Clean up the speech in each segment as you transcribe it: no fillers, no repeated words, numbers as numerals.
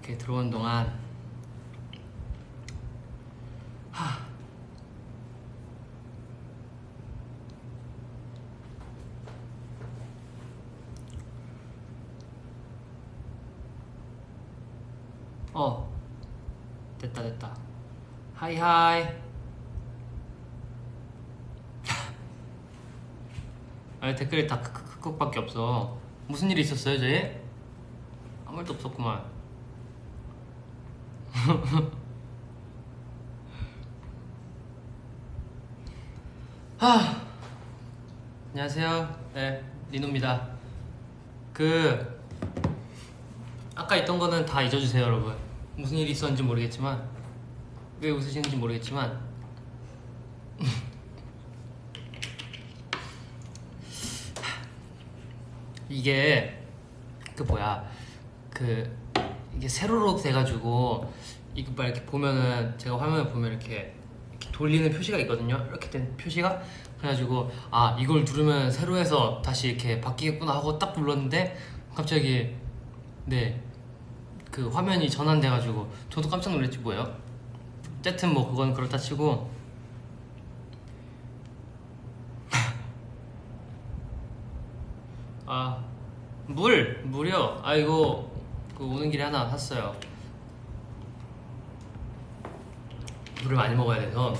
이렇게 들어온 동안 됐다. 하이하이. 아니 댓글이 다 크크크크밖에 없어. 무슨 일이 있었어요 저희? 아무 말도 없었구만. 안녕하세요. 네, 리노입니다. 아까 있던 거는 다 잊어주세요 여러분. 무슨 일이 있었는지 모르겠지만, 왜 웃으시는지 모르겠지만 이게 이게 세로로 돼가지고 이거 막 이렇게 보면은, 제가 화면을 보면 이렇게 돌리는 표시가 있거든요. 이렇게 된 표시가. 그래가지고 이걸 누르면 세로에서 다시 이렇게 바뀌겠구나 하고 딱 눌렀는데 갑자기 그 화면이 전환돼가지고 저도 깜짝 놀랐지 뭐예요. 어쨌든 뭐 그건 그렇다 치고 물이요? 이거 오는 길에 하나 샀어요. 물을 많이 먹어야 돼서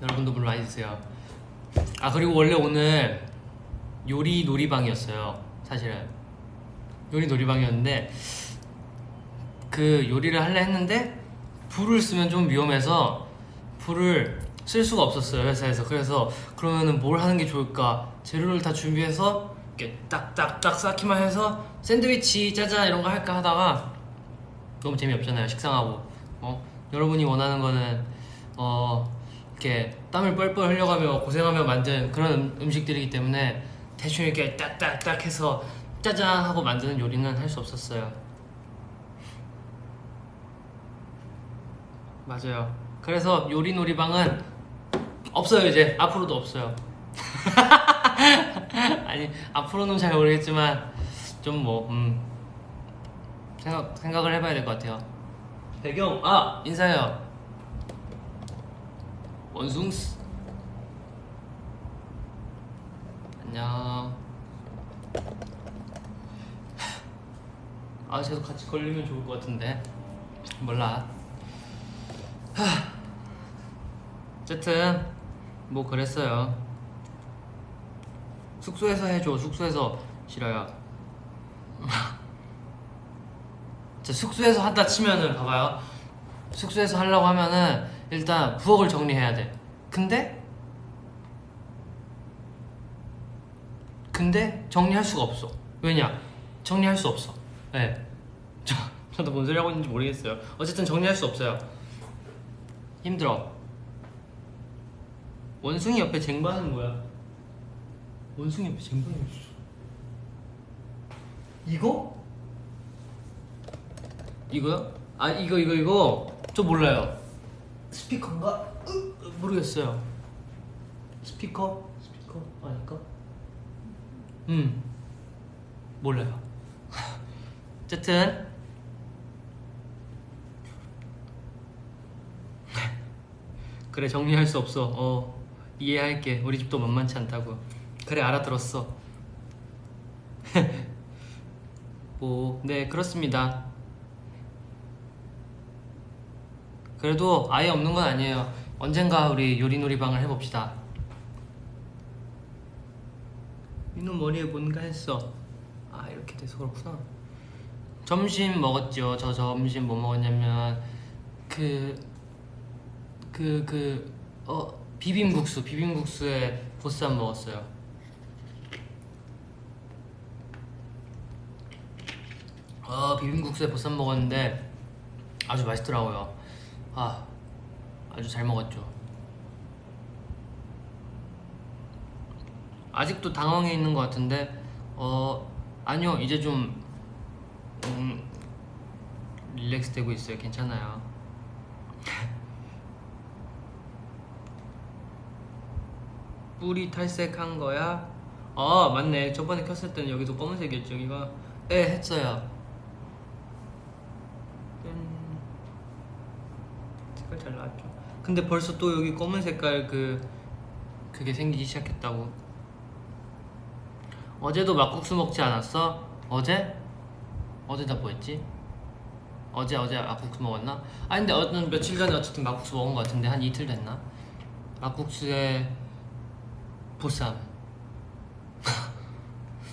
여러분도 물 많이 드세요. 그리고 원래 오늘 요리 놀이방이었어요. 사실은 요리 놀이방이었는데 그 요리를 하려 했는데 불을 쓰면 좀 위험해서 불을 쓸 수가 없었어요 회사에서. 그래서 그러면은 뭘 하는 게 좋을까, 재료를 다 준비해서 이렇게 딱딱딱 쌓기만 해서 샌드위치 짜잔 이런 거 할까 하다가 너무 재미없잖아요. 식상하고. 여러분이 원하는 거는 이렇게 땀을 뻘뻘 흘려가며 고생하며 만든 그런 음식들이기 때문에 대충 이렇게 딱딱딱 해서 짜잔 하고 만드는 요리는 할 수 없었어요. 맞아요. 그래서 요리 놀이방은 없어요. 이제 앞으로도 없어요. 아니 앞으로는 잘 모르겠지만 좀 생각을 해봐야 될 것 같아요. 배경 인사해요. 원숭스 안녕. 쟤도 같이 걸리면 좋을 것 같은데 몰라. 어쨌든 뭐 그랬어요. 숙소에서 해줘. 숙소에서 싫어요. 숙소에서 한다 치면은 봐봐요. 숙소에서 하려고 하면은 일단 부엌을 정리해야 돼. 근데 정리할 수가 없어. 왜냐? 정리할 수 없어. 네. 저도 뭔 소리 하고 있는지 모르겠어요. 어쨌든 정리할 수 없어요. 힘들어. 원숭이 옆에 쟁반은 뭐야? 원숭이 옆에 쟁반이 없어. 이거요? 이거 저 몰라요. 스피커인가? 모르겠어요. 스피커 아닐까? 몰라요. 어쨌든 그래, 정리할 수 없어. 이해할게. 우리 집도 만만치 않다고. 그래, 알아들었어. 네, 그렇습니다. 그래도 아예 없는 건 아니에요. 언젠가 우리 요리놀이방을 해봅시다. 이놈 머리에 뭔가 했어. 이렇게 돼서 그렇구나. 점심 먹었죠. 저 점심 뭐 먹었냐면 비빔국수에 보쌈 먹었어요. 비빔국수에 보쌈 먹었는데 아주 맛있더라고요. 아주 잘 먹었죠. 아직도 당황해 있는 것 같은데 아니요, 이제 좀 릴렉스 되고 있어요. 괜찮아요. 뿌리 탈색한 거야? 맞네. 저번에 켰을 때는 여기도 검은색이었죠. 이거 했어요. 색깔 잘 나왔죠. 근데 벌써 또 여기 검은 색깔 그게 생기기 시작했다고. 어제도 막국수 먹지 않았어? 어제? 어제 나 뭐했지? 어제 막국수 먹었나? 아니 근데 어떤 며칠 전에 어쨌든 막국수 먹은 것 같은데 한 이틀 됐나? 막국수에 보쌈.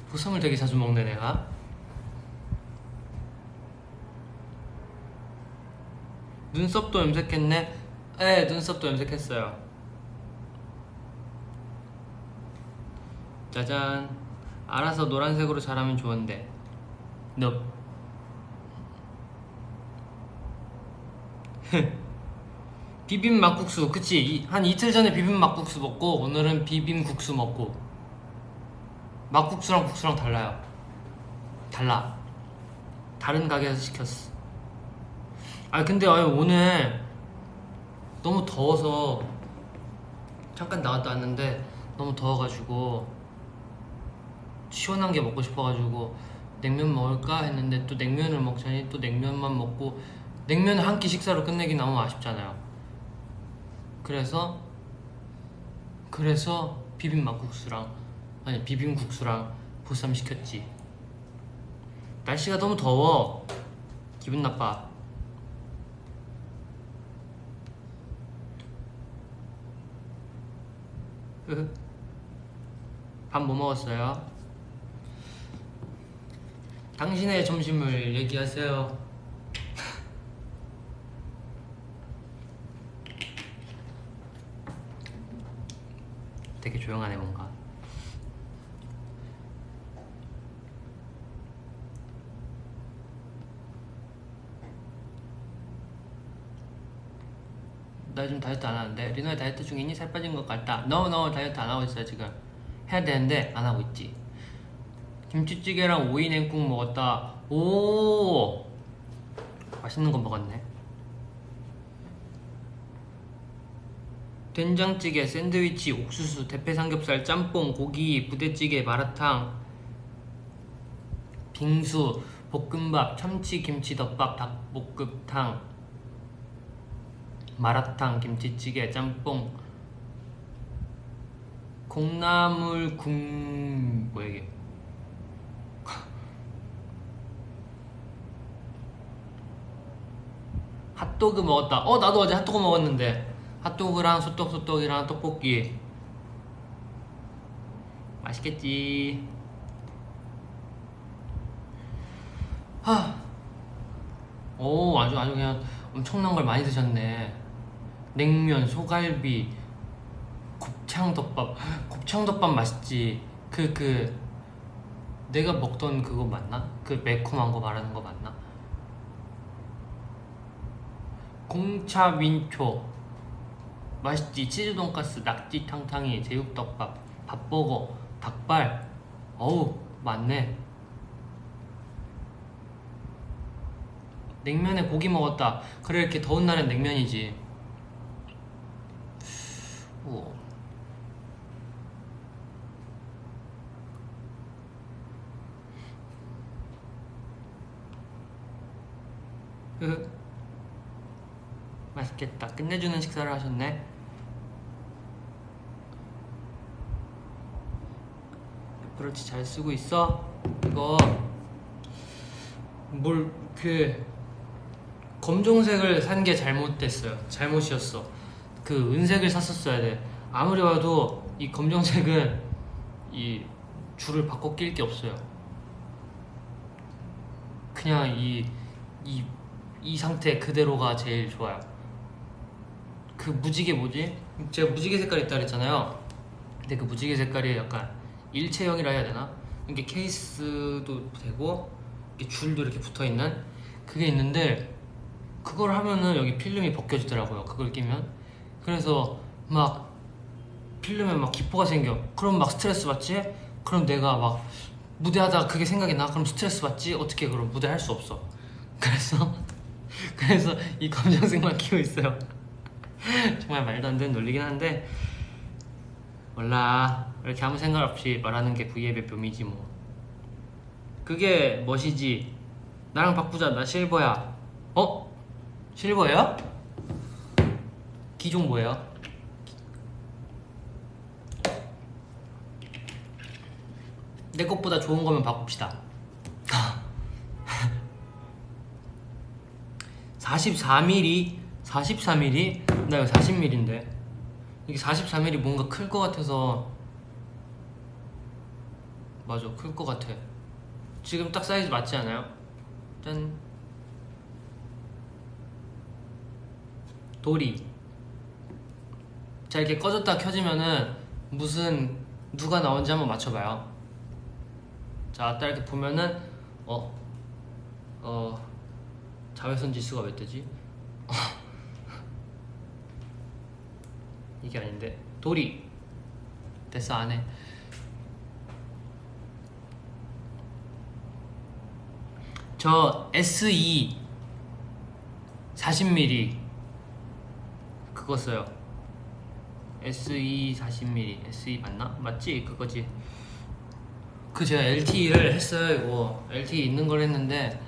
보쌈을 되게 자주 먹네 내가. 눈썹도 염색했네? 네, 눈썹도 염색했어요. 짜잔. 알아서 노란색으로 자라면 좋은데. 넵. 비빔 막국수. 그치, 한 이틀 전에 비빔 막국수 먹고 오늘은 비빔국수 먹고. 막국수랑 국수랑 달라요. 달라. 다른 가게에서 시켰어. 아 근데 오늘 너무 더워서 잠깐 나갔다 왔는데 너무 더워가지고 시원한 게 먹고 싶어가지고 냉면 먹을까 했는데 또 냉면을 먹자니 또 냉면만 먹고 냉면을 한 끼 식사로 끝내기 너무 아쉽잖아요. 그래서 비빔국수랑 보쌈 시켰지. 날씨가 너무 더워. 기분 나빠. 밥 뭐 먹었어요? 당신의 점심을 얘기하세요. 되게 조용하네 뭔가. 나 지금 다이어트 안 하는데. 리노야 다이어트 중이니? 살 빠진 것 같다. No 다이어트 안 하고 있어요 지금. 해야 되는데 안 하고 있지. 김치찌개랑 오이 냉국 먹었다. 오, 맛있는 거 먹었네. 된장찌개, 샌드위치, 옥수수, 대패 삼겹살, 짬뽕, 고기, 부대찌개, 마라탕, 빙수, 볶음밥, 참치 김치덮밥, 닭볶음탕, 마라탕, 김치찌개, 짬뽕, 콩나물국, 뭐야 이게? 핫도그 먹었다. 나도 어제 핫도그 먹었는데. 핫도그랑 소떡소떡이랑 떡볶이 맛있겠지. 아주 그냥 엄청난 걸 많이 드셨네. 냉면, 소갈비, 곱창덮밥. 곱창덮밥 맛있지. 내가 먹던 그거 맞나? 그 매콤한 거 말하는 거 맞나? 공차 민초 맛있지. 치즈 돈가스, 낙지 탕탕이, 제육덮밥, 밥버거, 닭발. 어우 많네. 냉면에 고기 먹었다. 그래 이렇게 더운 날엔 냉면이지. 우와. 맛있겠다. 끝내주는 식사를 하셨네. 애플워치 잘 쓰고 있어? 이거 검정색을 산 게 잘못됐어요. 잘못이었어. 은색을 샀었어야 돼. 아무리 봐도 이 검정색은 이 줄을 바꿔 낄 게 없어요. 그냥 이 상태 그대로가 제일 좋아요. 무지개 뭐지? 제가 무지개 색깔 있다 그랬잖아요. 근데 그 무지개 색깔이 약간 일체형이라 해야 되나? 이게 케이스도 되고 이렇게 줄도 이렇게 붙어있는 그게 있는데 그걸 하면은 여기 필름이 벗겨지더라고요. 그걸 끼면. 그래서 막 필름에 막 기포가 생겨. 그럼 막 스트레스 받지? 그럼 내가 막 무대하다가 그게 생각이 나? 그럼 스트레스 받지? 어떻게 그럼 무대 할 수 없어. 그래서 이 검정색만 끼고 있어요. 정말 말도 안 되는 논리긴 한데 몰라. 이렇게 아무 생각 없이 말하는 게 V앱의 묘미지 뭐. 그게 멋이지. 나랑 바꾸자. 나 실버야. 실버예요? 기종 뭐예요? 내 것보다 좋은 거면 바꿉시다. 44mm? 44mm? 나 이거 40mm인데 이게 44mm 뭔가 클 것 같아서. 맞아, 클 것 같아. 지금 딱 사이즈 맞지 않아요? 짠. 도리. 자, 이렇게 꺼졌다 켜지면은 무슨 누가 나온지 한번 맞춰봐요. 자, 딱 이렇게 보면은 자외선 지수가 몇 대지? 이게 아닌데. 도리. 됐어, 안 해. 저 SE 40mm 그거 써요. SE 40mm. SE 맞나? 맞지? 그거지. 그 제가 LTE를 했어요. 이거 LTE 있는 걸 했는데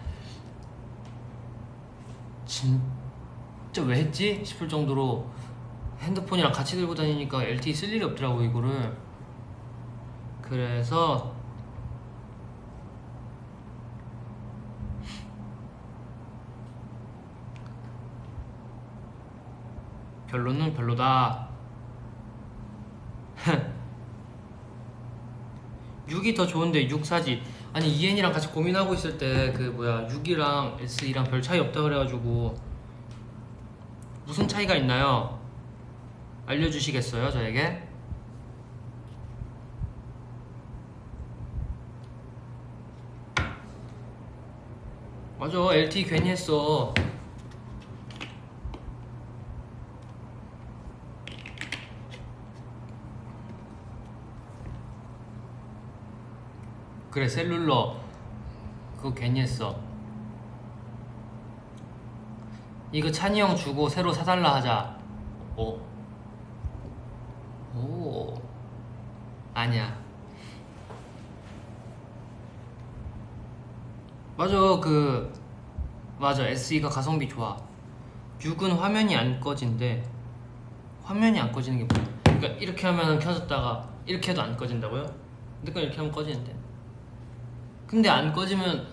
진짜 왜 했지? 싶을 정도로 핸드폰이랑 같이 들고 다니니까 LTE 쓸 일이 없더라고 이거를. 그래서 별로는 별로다. 6이 더 좋은데 6 사지. 아니 EN이랑 같이 고민하고 있을 때 그 뭐야 6이랑 SE랑 별 차이 없다 그래가지고 무슨 차이가 있나요? 알려주시겠어요 저에게? 맞아, LTE 괜히 했어. 그래, 셀룰러 그거 괜히 했어. 이거 찬이 형 주고 새로 사달라 하자. 오 아니야. 맞아, 맞아, SE가 가성비 좋아. 6은 화면이 안 꺼진대. 화면이 안 꺼지는 게 뭐야? 그러니까 이렇게 하면 켜졌다가 이렇게 해도 안 꺼진다고요? 내 건 이렇게 하면 꺼지는데. 근데 안 꺼지면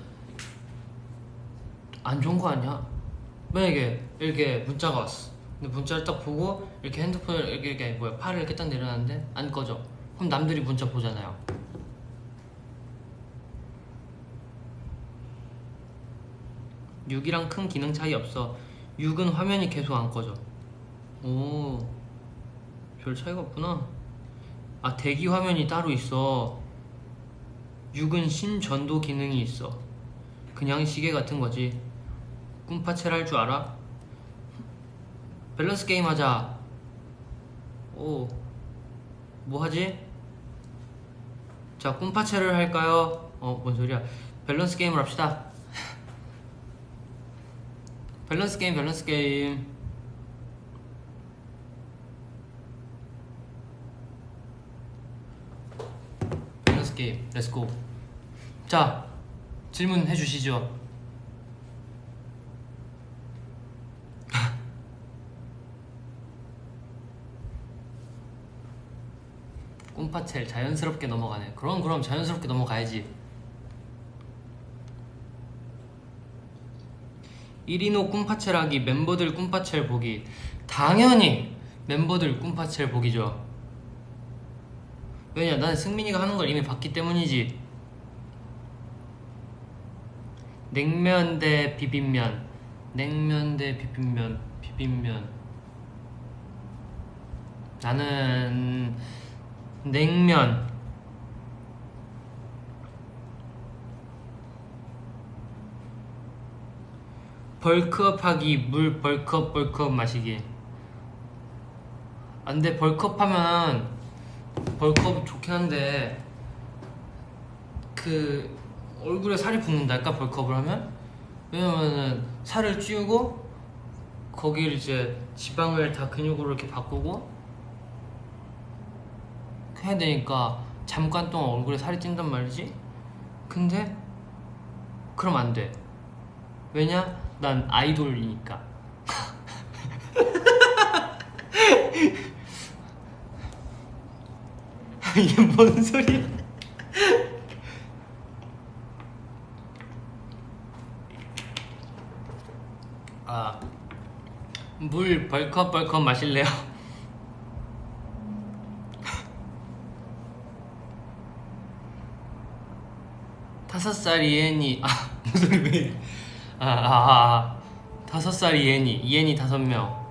안 좋은 거 아니야? 만약에 이렇게 문자가 왔어. 근데 문자를 딱 보고 이렇게 핸드폰을 이렇게 뭐야 팔을 이렇게 딱 내려놨는데 안 꺼져. 그럼 남들이 문자 보잖아요. (6이랑) 큰 기능 차이 없어. 6은 화면이 계속 안 꺼져. 오, 별 차이가 없구나. 아, 대기 화면이 따로 있어. 6은 심전도 기능이 있어. 그냥 시계 같은 거지. 꿈파첼 할 줄 알아? 밸런스 게임 하자. 오, 뭐 하지? 자, 꿈파첼을 할까요? 뭔 소리야. 밸런스 게임을 합시다. 밸런스 게임, 밸런스 게임. 밸런스 게임, 렛츠고. 자, 질문해 주시죠. 꿈파첼 자연스럽게 넘어가네. 그럼 자연스럽게 넘어가야지. 1인호 꿈파첼 하기, 멤버들 꿈파첼 보기. 당연히 멤버들 꿈파첼 보기죠. 왜냐, 난 승민이가 하는 걸 이미 봤기 때문이지. 냉면 대 비빔면. 냉면 대 비빔면. 나는 냉면. 벌크업 하기, 물 벌크업 마시기. 안 돼, 벌크업 하면 벌크업 좋긴 한데 그 얼굴에 살이 붙는달까 벌크업을 하면? 왜냐면은 살을 찌우고 거기를 이제 지방을 다 근육으로 이렇게 바꾸고 해야 되니까 잠깐 동안 얼굴에 살이 찐단 말이지? 근데 그럼 안 돼. 왜냐? 난 아이돌이니까. 이게 뭔 소리야? 아, 물 벌컥벌컥 마실래요? 5살 이엔이 무슨 소리 왜 이래? 5살 이엔이 5명.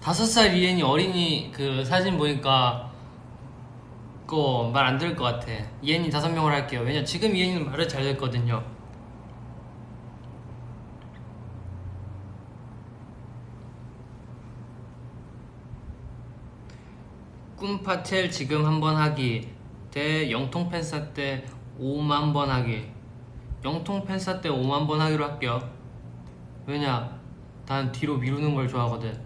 5살 이엔이 어린이 그 사진 보니까 그거 말 안 들을 것 같아. 이엔이 5명을 할게요. 왜냐 지금 이엔이는 말을 잘 듣거든요. 꿈파첼 지금 한번 하기 대 영통 팬싸 때 5만 번 하기. 영통 팬싸 때 5만 번 하기로 할게요. 왜냐 난 뒤로 미루는 걸 좋아하거든.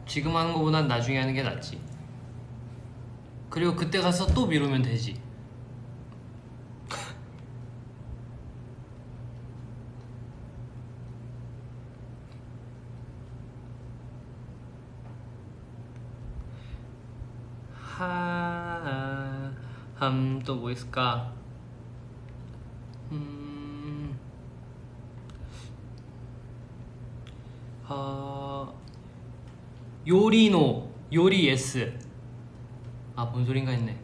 지금 하는 거보단 나중에 하는 게 낫지. 그리고 그때 가서 또 미루면 되지. 또 뭐 있을까? 요리노 요리 S. 뭔 소린가 했네.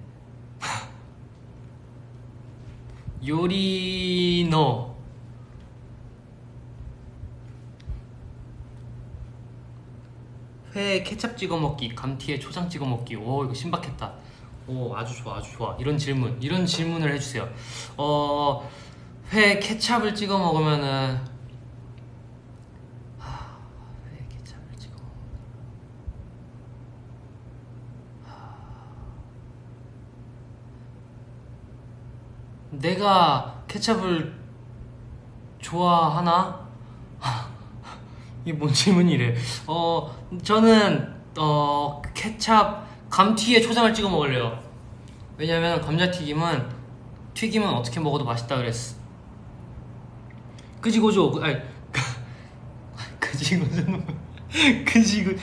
요리노 회에 케찹 찍어 먹기, 감튀에 초장 찍어 먹기. 오 이거 신박했다. 오 아주 좋아 아주 좋아. 이런 질문을 해주세요. 회에 케찹을 찍어 먹으면은 회에 케찹을 찍어 내가 케찹을 좋아하나? 이게 뭔 질문이래. 저는 케찹 감튀에 초장을 찍어 먹을래요. 왜냐면 감자튀김은 튀김은 어떻게 먹어도 맛있다 그랬어. 그지고죠. 그지고죠. 그치.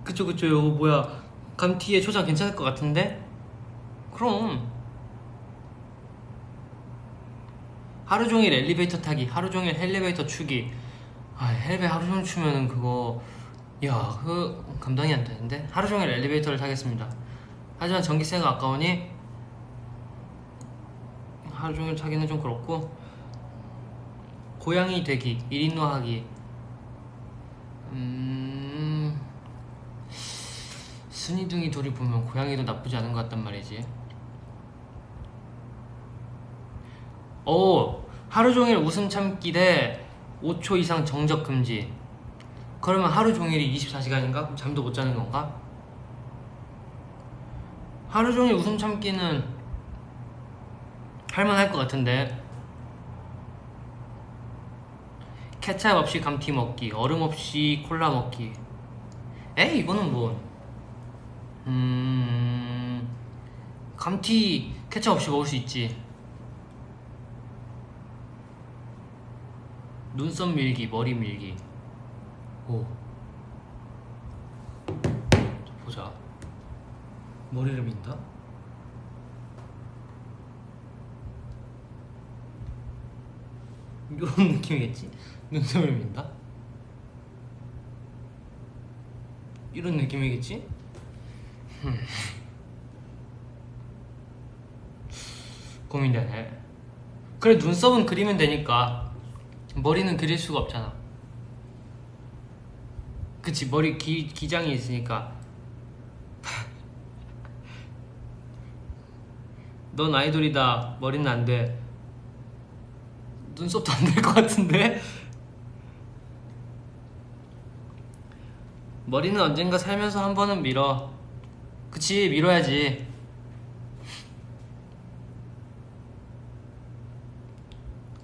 그쵸. 이거 뭐야? 감튀에 초장 괜찮을 것 같은데? 그럼 하루 종일 엘리베이터 타기, 하루 종일 엘리베이터 추기. 엘리베이터 하루 종일 추면은 그거 감당이 안 되는데. 하루 종일 엘리베이터를 타겠습니다. 하지만 전기세가 아까우니 하루 종일 타기는 좀 그렇고, 고양이 되기, 1인노 하기. 순이둥이 둘이 보면 고양이도 나쁘지 않은 것 같단 말이지. 하루 종일 웃음 참기 대 5초 이상 정적 금지. 그러면 하루 종일이 24시간인가? 그럼 잠도 못 자는 건가? 하루 종일 웃음 참기는 할만할 것 같은데. 케찹 없이 감튀 먹기, 얼음 없이 콜라 먹기. 이거는 뭐 감튀 케찹 없이 먹을 수 있지. 눈썹 밀기, 머리 밀기. 보자. 머리를 민다? 이런 느낌이겠지? 눈썹을 민다? 이런 느낌이겠지? 고민되네. 그래 눈썹은 그리면 되니까 머리는 그릴 수가 없잖아. 그치 머리 기장이 있으니까. 넌 아이돌이다. 머리는 안 돼. 눈썹도 안 될 것 같은데? 머리는 언젠가 살면서 한 번은 밀어. 그치 밀어야지.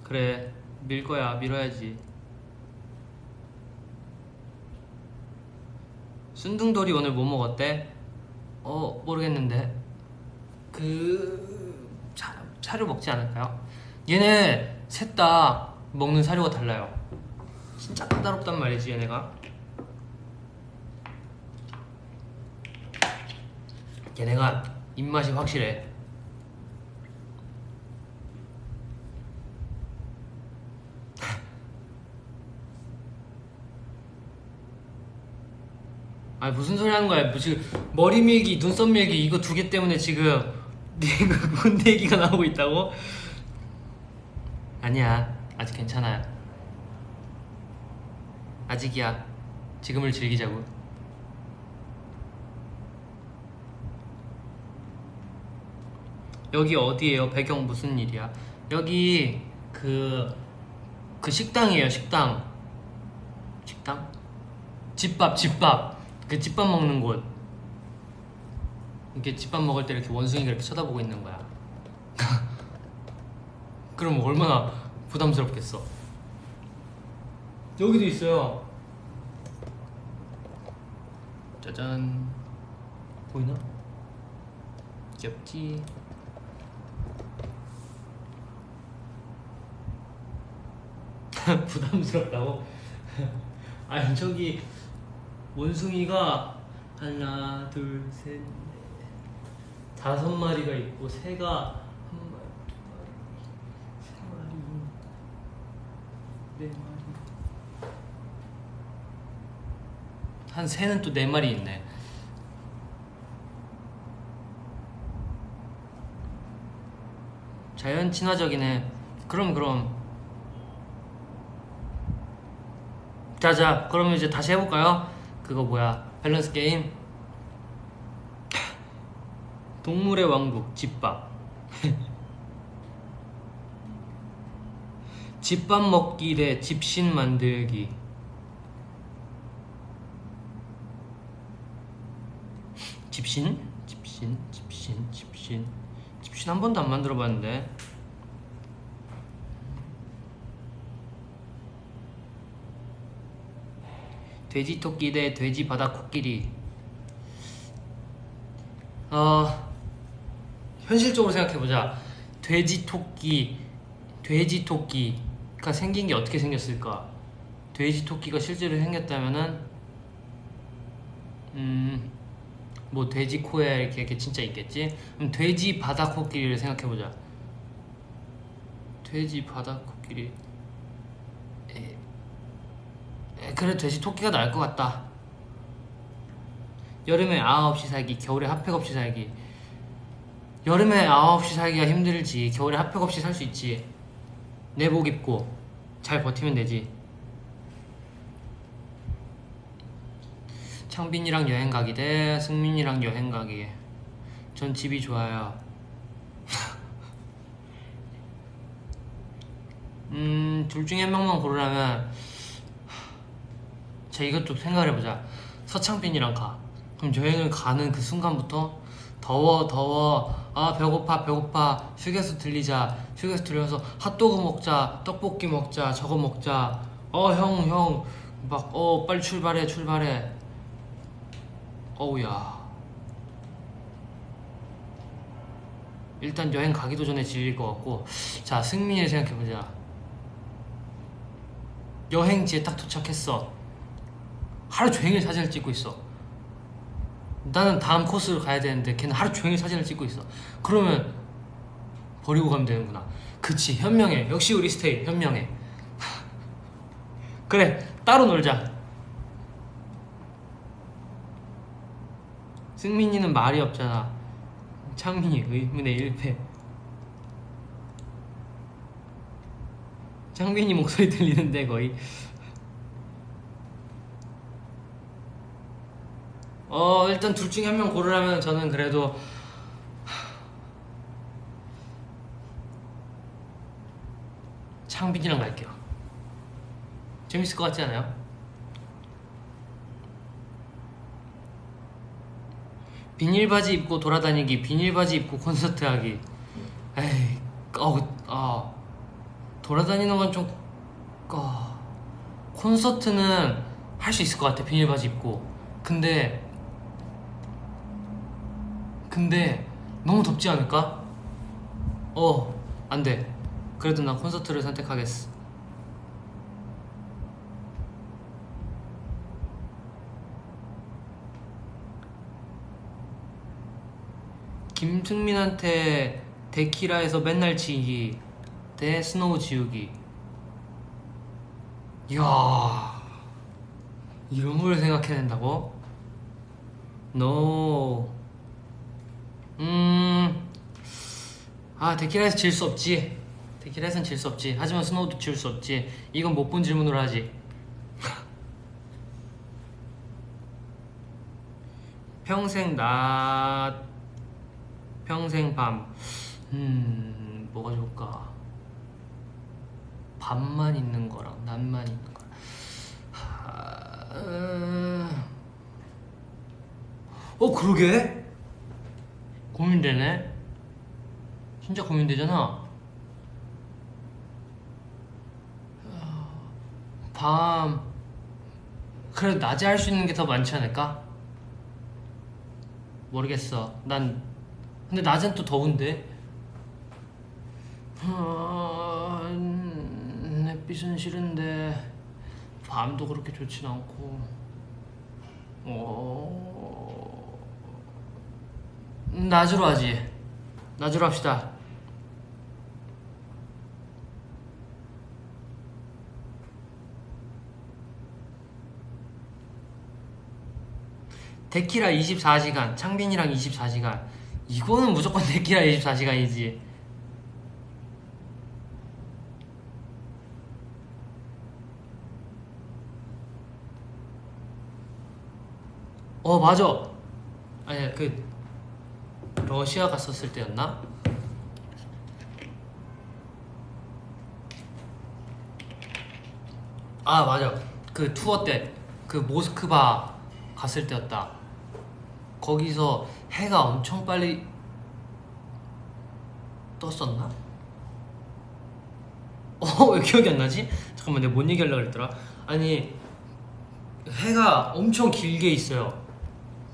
그래 밀 거야. 밀어야지. 순둥돌이 오늘 뭐 먹었대? 모르겠는데. 사료 먹지 않을까요? 얘네 셋 다 먹는 사료가 달라요. 진짜 까다롭단 말이지 얘네가. 걔네가 입맛이 확실해. 아니 무슨 소리 하는 거야? 뭐 지금 머리 밀기, 눈썹 밀기 이거 두 개 때문에 지금 네가 군대 얘기가 나오고 있다고? 아니야, 아직 괜찮아. 아직이야. 지금을 즐기자고. 여기 어디예요? 배경 무슨 일이야? 여기 그 식당이에요. 식당. 집밥. 그 집밥 먹는 곳. 이렇게 집밥 먹을 때 이렇게 원숭이가 이렇게 쳐다보고 있는 거야. 그럼 얼마나 부담스럽겠어. 여기도 있어요. 짜잔. 보이나? 귀엽지? 부담스럽다고? 아니 저기 원숭이가 하나 둘셋 다섯 마리가 있고 새가 한 마리 두 마리 세 마리 네 마리 한 새는 또 네 마리 있네. 자연 친화적이네. 그럼 자자 그러면 이제 다시 해볼까요? 그거 뭐야 밸런스 게임. 동물의 왕국 집밥. 집밥 먹기 대 집신 만들기. 집신 한 번도 안 만들어 봤는데. 돼지 토끼 대 돼지 바다 코끼리. 현실적으로 생각해보자. 돼지 토끼가 생긴 게 어떻게 생겼을까? 돼지 토끼가 실제로 생겼다면은 뭐 돼지 코에 이렇게 진짜 있겠지? 그럼 돼지 바다 코끼리를 생각해보자. 돼지 바다 코끼리. 그래 돼지 토끼가 나을 것 같다. 여름에 아아 없이 살기, 겨울에 핫팩 없이 살기. 여름에 아아 없이 살기가 힘들지. 겨울에 핫팩 없이 살 수 있지. 내복 입고 잘 버티면 되지. 창빈이랑 여행 가기 대 승민이랑 여행 가기. 전 집이 좋아요. 둘 중에 한 명만 고르라면 자 이것 좀 생각해보자. 서창빈이랑 가. 그럼 여행을 가는 그 순간부터 더워 아 배고파 휴게소 들리자. 휴게소 들려서 핫도그 먹자, 떡볶이 먹자, 저거 먹자. 형 막 빨리 출발해. 어우야. 일단 여행 가기도 전에 질릴 것 같고. 자 승민이를 생각해보자. 여행지에 딱 도착했어. 하루 종일 사진을 찍고 있어. 나는 다음 코스로 가야 되는데 걔는 하루 종일 사진을 찍고 있어. 그러면 버리고 가면 되는구나. 그치 현명해. 역시 우리 스테이 현명해. 그래 따로 놀자. 승민이는 말이 없잖아. 창민이 의문의 1패. 창빈이 목소리 들리는데 거의. 일단 둘 중에 한 명 고르라면 저는 그래도 창빈이랑 갈게요. 재밌을 것 같지 않아요? 비닐바지 입고 돌아다니기, 비닐바지 입고 콘서트 하기. 에이, 돌아다니는 건 좀, 콘서트는 할 수 있을 것 같아, 비닐바지 입고. 근데 너무 덥지 않을까? 안 돼. 그래도 난 콘서트를 선택하겠어. 김승민한테 데키라에서 맨날 지기 대 스노우 지우기. 이야, 이런 걸 생각해낸다고? No. 데키라에서 질 수 없지. 데키라에서는 질 수 없지. 하지만 스노우도 질 수 없지. 이건 못 본 질문으로 하지. 평생 낮, 평생 밤. 뭐가 좋을까? 밤만 있는 거랑 낮만 있는 거. 그러게? 고민되네. 진짜 고민되잖아. 밤. 그래도 낮에 할 수 있는 게 더 많지 않을까? 모르겠어. 근데 낮엔 또 더운데. 햇빛은 싫은데 밤도 그렇게 좋진 않고. 낮으로 하지. 낮으로 합시다. 데키라 24시간, 창빈이랑 24시간. 이거는 무조건 데키라 24시간이지. 맞아. 아니, 러시아 갔었을 때였나? 맞아. 그 투어 때, 모스크바 갔을 때였다. 거기서 해가 엄청 빨리 떴었나? 왜 기억이 안 나지? 잠깐만, 내가 뭔 얘기하려고 그랬더라? 아니, 해가 엄청 길게 있어요.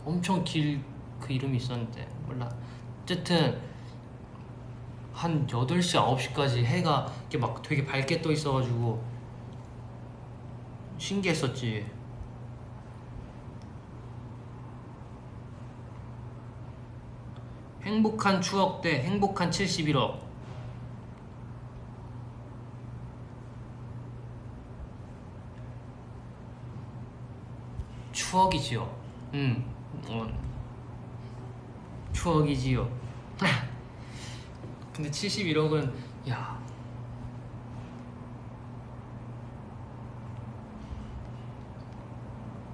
엄청 그 이름이 있었는데 몰라. 어쨌든 한 8시, 9시까지 해가 이렇게 막 되게 밝게 떠 있어가지고 신기했었지. 행복한 추억 대 행복한 71억. 추억이지요. 추억이지요. 근데 71억은 야.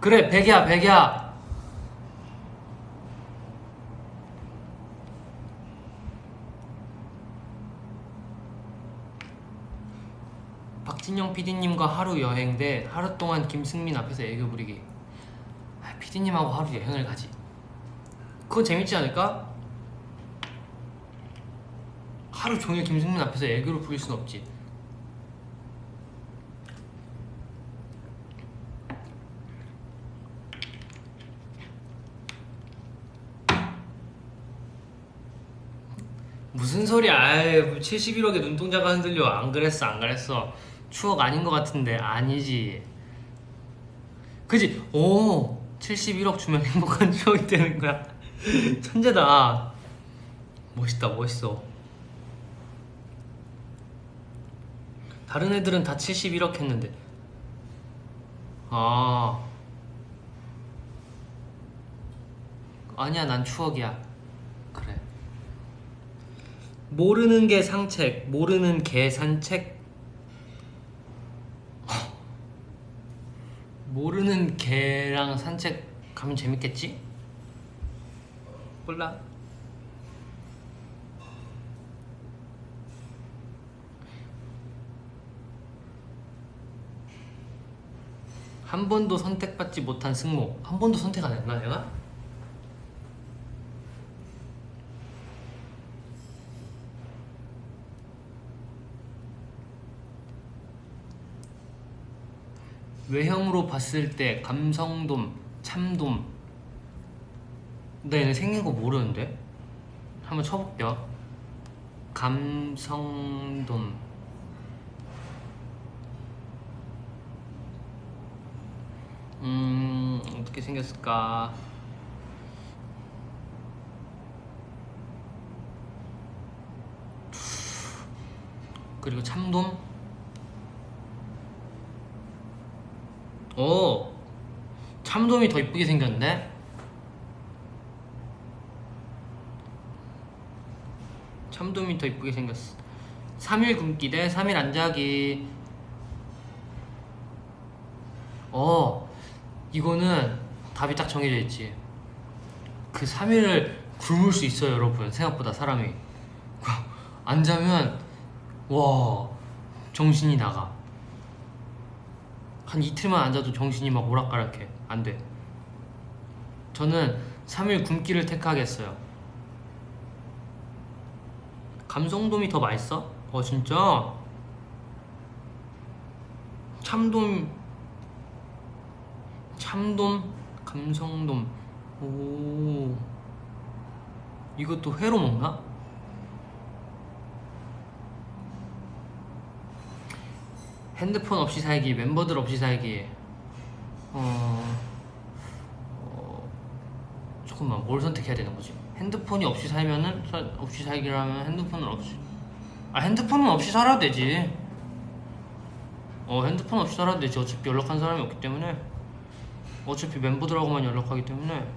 그래, 100이야. 박진영 PD님과 하루 여행 대 하루 동안 김승민 앞에서 애교 부리기. PD님하고 하루 여행을 가지. 그건 재밌지 않을까? 하루 종일 김승민 앞에서 애교를 부릴 순 없지. 무슨 소리야. 71억에 눈동자가 흔들려. 안 그랬어. 추억 아닌 것 같은데. 아니지. 그지? 71억 주면 행복한 추억이 되는 거야. 천재다. 멋있어. 다른 애들은 다 71억 했는데. 아니야, 난 추억이야. 그래. 모르는 게 상책, 모르는 개 산책. 모르는 개랑 산책 가면 재밌겠지? 몰라. 한 번도 선택받지 못한 승모. 한 번도 선택 안 했나 내가? 외형으로 봤을 때 감성돔, 참돔. 나 얘네 생긴 거 모르는데? 한번 쳐볼게요. 감성돔. 어떻게 생겼을까? 그리고 참돔. 오, 참돔이 더 이쁘게 생겼는데? 참돔이 더 이쁘게 생겼어. 3일 굶기 대 3일 안 자기. 이거는 답이 딱 정해져 있지. 그 3일을 굶을 수 있어요, 여러분. 생각보다 사람이 안 자면 와, 정신이 나가. 한 이틀만 안 자도 정신이 막 오락가락해. 안 돼. 저는 3일 굶기를 택하겠어요. 감성돔이 더 맛있어? 진짜? 참돔, 감성돔. 오, 이것도 회로 먹나? 핸드폰 없이 살기, 멤버들 없이 살기. 조금만, 뭘 선택해야 되는 거지? 핸드폰이 없이 살면은, 없이 살기라면 핸드폰은 없이. 핸드폰은 없이 살아도 되지. 핸드폰 없이 살아도 되지. 어차피 연락한 사람이 없기 때문에. 어차피 멤버들하고만 연락하기 때문에.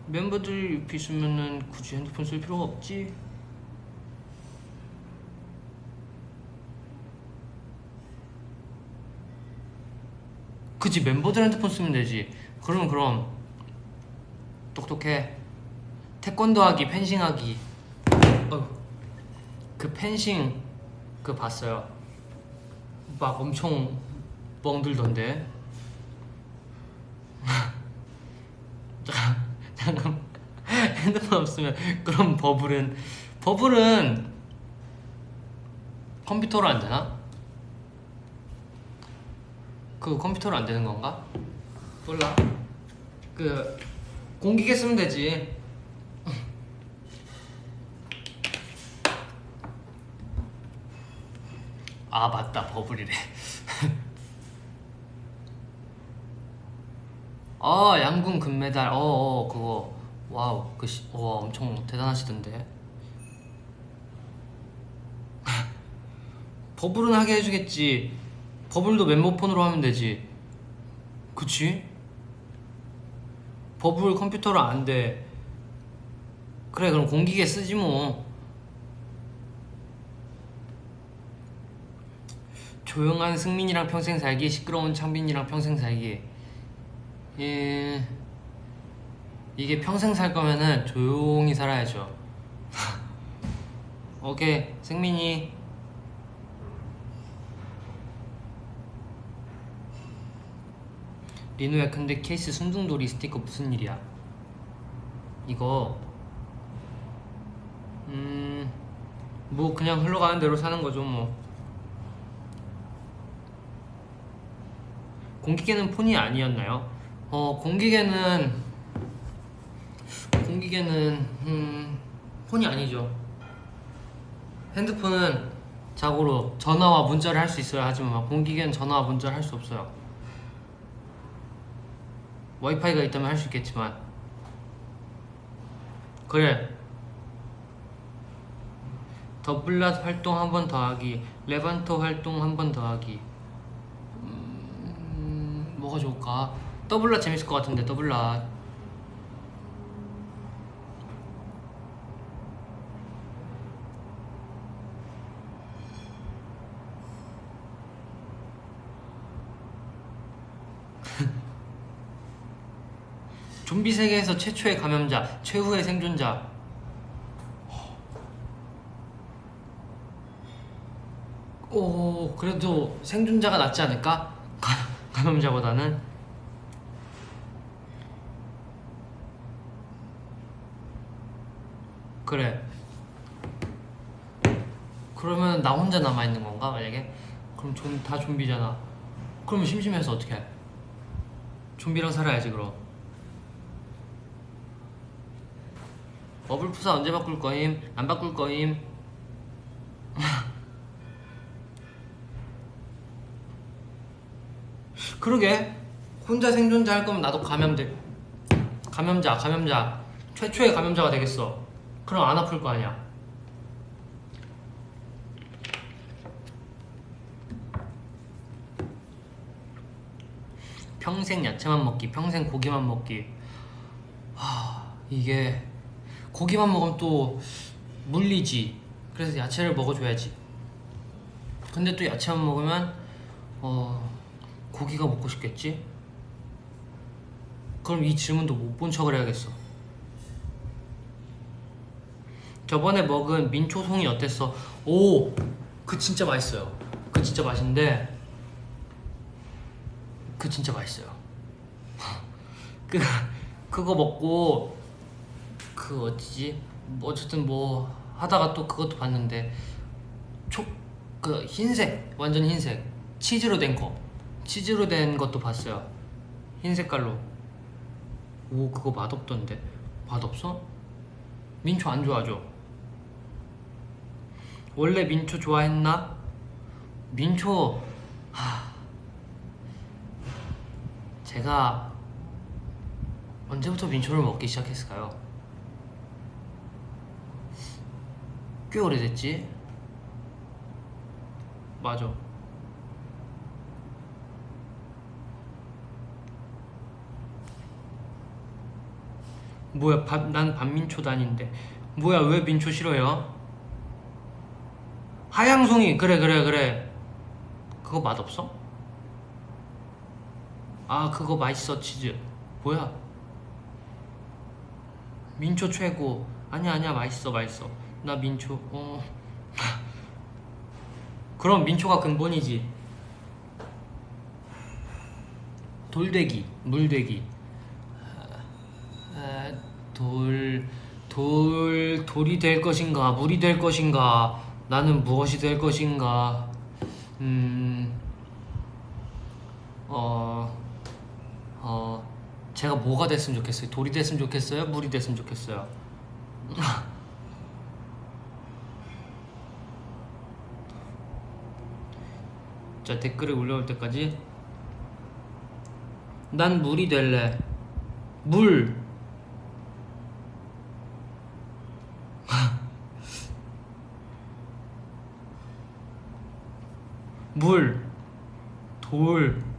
멤버들 옆에 있으면은 굳이 핸드폰 쓸 필요가 없지. 그치, 멤버들 핸드폰 쓰면 되지. 그럼 똑똑해. 태권도 하기, 펜싱 하기. 그 펜싱 그 봤어요. 막 엄청 멍들던데. 잠깐 핸드폰 없으면. 그럼 버블은 컴퓨터로 안 되나? 그 컴퓨터로 안 되는 건가? 몰라. 그 공기계 쓰면 되지. 맞다, 버블이래. 양궁 금메달. 그거. 와우, 엄청 대단하시던데. 버블은 하게 해주겠지. 버블도 멤버폰으로 하면 되지. 그치? 버블 컴퓨터로 안 돼. 그래, 그럼 공기계 쓰지 뭐. 조용한 승민이랑 평생 살기, 시끄러운 창빈이랑 평생 살기. 이게 평생 살 거면은 조용히 살아야죠. 오케이, 승민이. 리노야, 근데 케이스 순둥돌이 스티커 무슨 일이야? 이거 뭐 그냥 흘러가는 대로 사는 거죠 뭐. 공기계는 폰이 아니었나요? 공기계는 폰이 아니죠. 핸드폰은 자고로 전화와 문자를 할 수 있어야 하지만 공기계는 전화와 문자를 할 수 없어요. 와이파이가 있다면 할 수 있겠지만. 그래, 더블랏 활동 한 번 더 하기, 레반토 활동 한 번 더 하기. 뭐가 좋을까? 더블랏 재밌을 것 같은데. 더블랏. 좀비 세계에서 최초의 감염자, 최후의 생존자. 그래도 생존자가 낫지 않을까? 감염자보다는. 그래. 그러면 나 혼자 남아있는 건가, 만약에? 그럼 다 좀비잖아. 그러면 심심해서 어떻게 해? 좀비랑 살아야지. 그럼 버블푸사 언제 바꿀 거임? 안 바꿀 거임? 그러게, 혼자 생존자 할 거면 나도 감염자 최초의 감염자가 되겠어. 그럼 안 아플 거 아니야. 평생 야채만 먹기, 평생 고기만 먹기. 이게 고기만 먹으면 또 물리지. 그래서 야채를 먹어줘야지. 근데 또 야채만 먹으면 고기가 먹고 싶겠지? 그럼 이 질문도 못 본 척을 해야겠어. 저번에 먹은 민초송이 어땠어? 오! 그 진짜 맛있어요. 그 진짜 맛있는데 그 진짜 맛있어요. 그거 먹고 그 어디지? 어쨌든 뭐 하다가 또 그것도 봤는데 그 흰색, 완전 흰색 치즈로 된 것도 봤어요. 흰 색깔로. 오, 그거 맛없던데. 맛없어? 민초 안 좋아하죠? 원래 민초 좋아했나? 민초 제가 언제부터 민초를 먹기 시작했을까요? 꽤 오래됐지? 맞아. 뭐야, 난 반민초 다닌데. 뭐야, 왜 민초 싫어요? 하양송이, 그래. 그거 맛없어? 아, 그거 맛있어, 치즈. 뭐야? 민초 최고. 아니야, 맛있어. 나 민초, 그럼 민초가 근본이지. 돌되기, 물되기. 돌이 될 것인가, 물이 될 것인가, 나는 무엇이 될 것인가. 제가 뭐가 됐으면 좋겠어요? 돌이 됐으면 좋겠어요? 물이 됐으면 좋겠어요? 자, 댓글에 올라올 때까지. 난 물이 될래. 물. 물.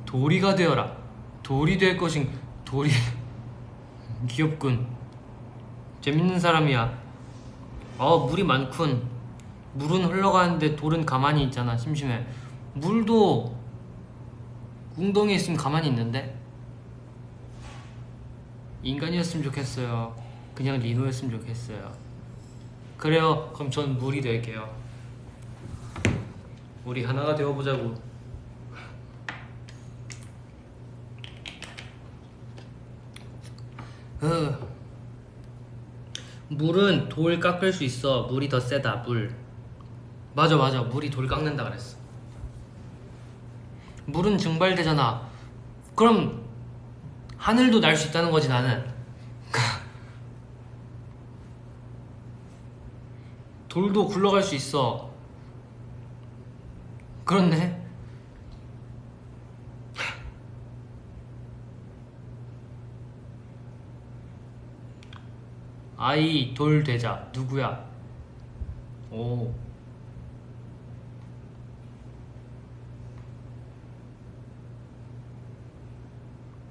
돌이가 되어라. 돌이 될 것인. 돌이. 귀엽군. 재밌는 사람이야. 물이 많군. 물은 흘러가는데 돌은 가만히 있잖아. 심심해. 물도 웅덩이에 있으면 가만히 있는데. 인간이었으면 좋겠어요. 그냥 리노였으면 좋겠어요. 그래요. 그럼 전 물이 될게요. 우리 하나가 되어보자고. 물은 돌 깎을 수 있어. 물이 더 세다. 물. 맞아. 물이 돌 깎는다 그랬어. 물은 증발되잖아. 그럼 하늘도 날 수 있다는 거지, 나는. 돌도 굴러갈 수 있어. 그렇네. 아이 돌 되자. 누구야? 오.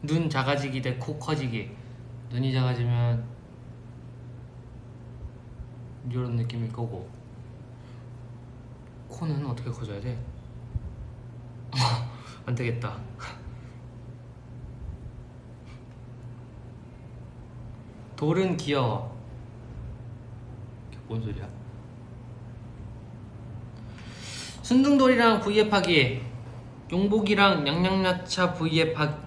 눈 작아지기 대 코 커지기. 눈이 작아지면 이런 느낌일 거고, 코는 어떻게 커져야 돼? 안 되겠다. 돌은 귀여워. 뭔 소리야? 순둥돌이랑 V앱하기. 용복이랑 냥냥라차 V앱하기.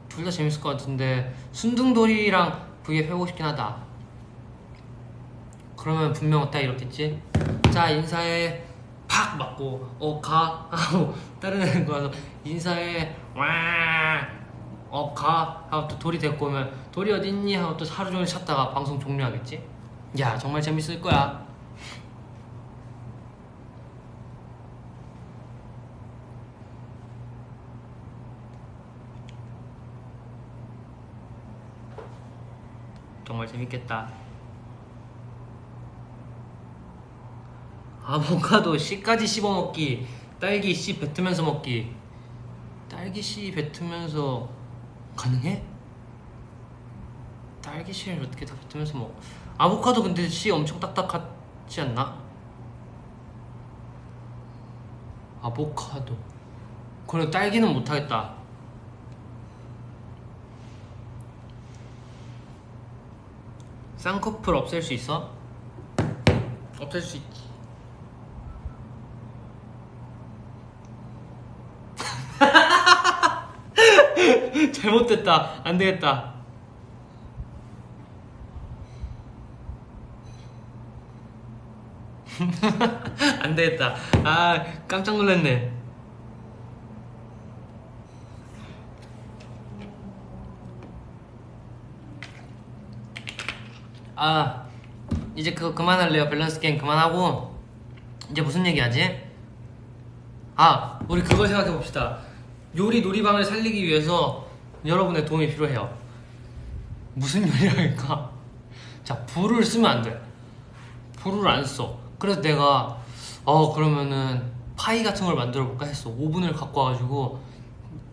둘 다 재밌을 것 같은데 순둥돌이랑 V앱 해보고 싶긴 하다. 그러면 분명 딱 이렇겠지? 자, 인사해. 팍 맞고 가 하고 다른 애가 와서 인사해. 와 가 하고 또 돌이 데리고 오면 돌이 어딨니? 하고 또 하루 종일 찾다가 방송 종료하겠지? 야, 정말 재밌을 거야. 정말 재밌겠다. 아보카도 씨까지 씹어먹기. 딸기 씨 뱉으면서 먹기. 딸기 씨 뱉으면서 가능해? 딸기 씨를 어떻게 다 뱉으면서 먹어? 아보카도 근데 씨 엄청 딱딱하지 않나? 아보카도. 그래 딸기는 못하겠다. 쌍꺼풀 없앨 수 있어? 없앨 수 있지. 잘못됐다. 안 되겠다. 안 되겠다. 아, 깜짝 놀랐네. 아, 이제 그거 그만할래요. 밸런스 게임 그만하고 이제 무슨 얘기하지? 아, 우리 그걸 생각해 봅시다. 요리 놀이방을 살리기 위해서 여러분의 도움이 필요해요. 무슨 요리를 할까? 자, 불을 쓰면 안 돼. 불을 안 써. 그래서 내가 그러면은 파이 같은 걸 만들어 볼까 했어. 오븐을 갖고 와가지고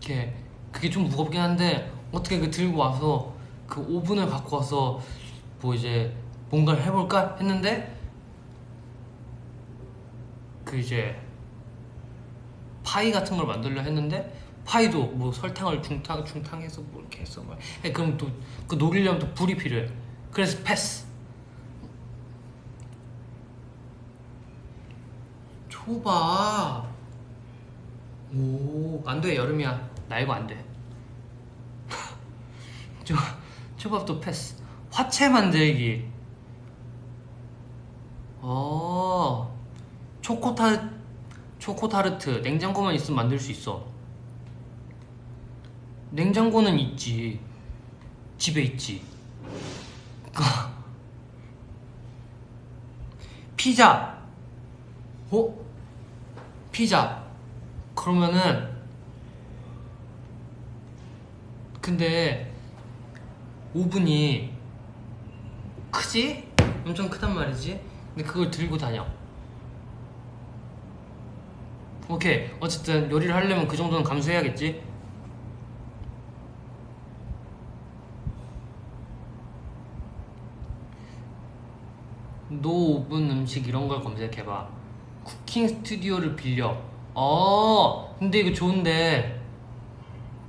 이렇게 그게 좀 무겁긴 한데 어떻게 그 들고 와서 그 오븐을 갖고 와서 뭐 이제 뭔가를 해볼까 했는데 그 이제 파이 같은 걸 만들려 했는데 파이도 뭐 설탕을 중탕해서 뭐 이렇게 해서 막 그럼 또 그 녹이려면 또 불이 필요해. 그래서 패스. 초밥. 오, 안 돼. 여름이야. 나 이거 안 돼. 초밥도 패스. 화채 만들기. 초코타르트. 냉장고만 있으면 만들 수 있어. 냉장고는 있지. 집에 있지. 피자. 피자. 그러면은 근데 오븐이 크지? 엄청 크단 말이지? 근데 그걸 들고 다녀. 오케이. 어쨌든 요리를 하려면 그 정도는 감수해야겠지? 노오븐 음식 이런 걸 검색해봐. 쿠킹 스튜디오를 빌려. 근데 이거 좋은데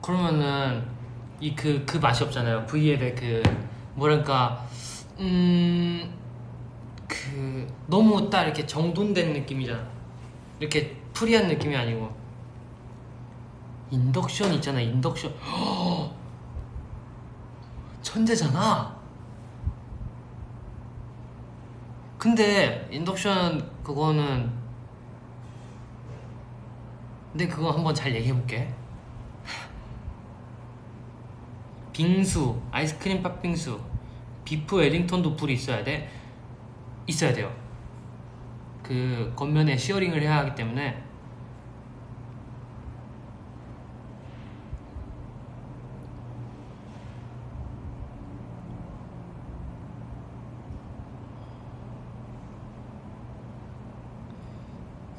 그러면은 그 맛이 없잖아요. V앱의 그 뭐랄까 그 너무 딱 이렇게 정돈된 느낌이잖아. 이렇게 프리한 느낌이 아니고. 인덕션 있잖아. 인덕션. 천재잖아. 근데 인덕션 그거는 근데 그거 한번 잘 얘기해볼게. 빙수, 아이스크림 팥빙수, 비프 웰링턴도 불이 있어야 돼. 있어야 돼요. 그 겉면에 시어링을 해야 하기 때문에.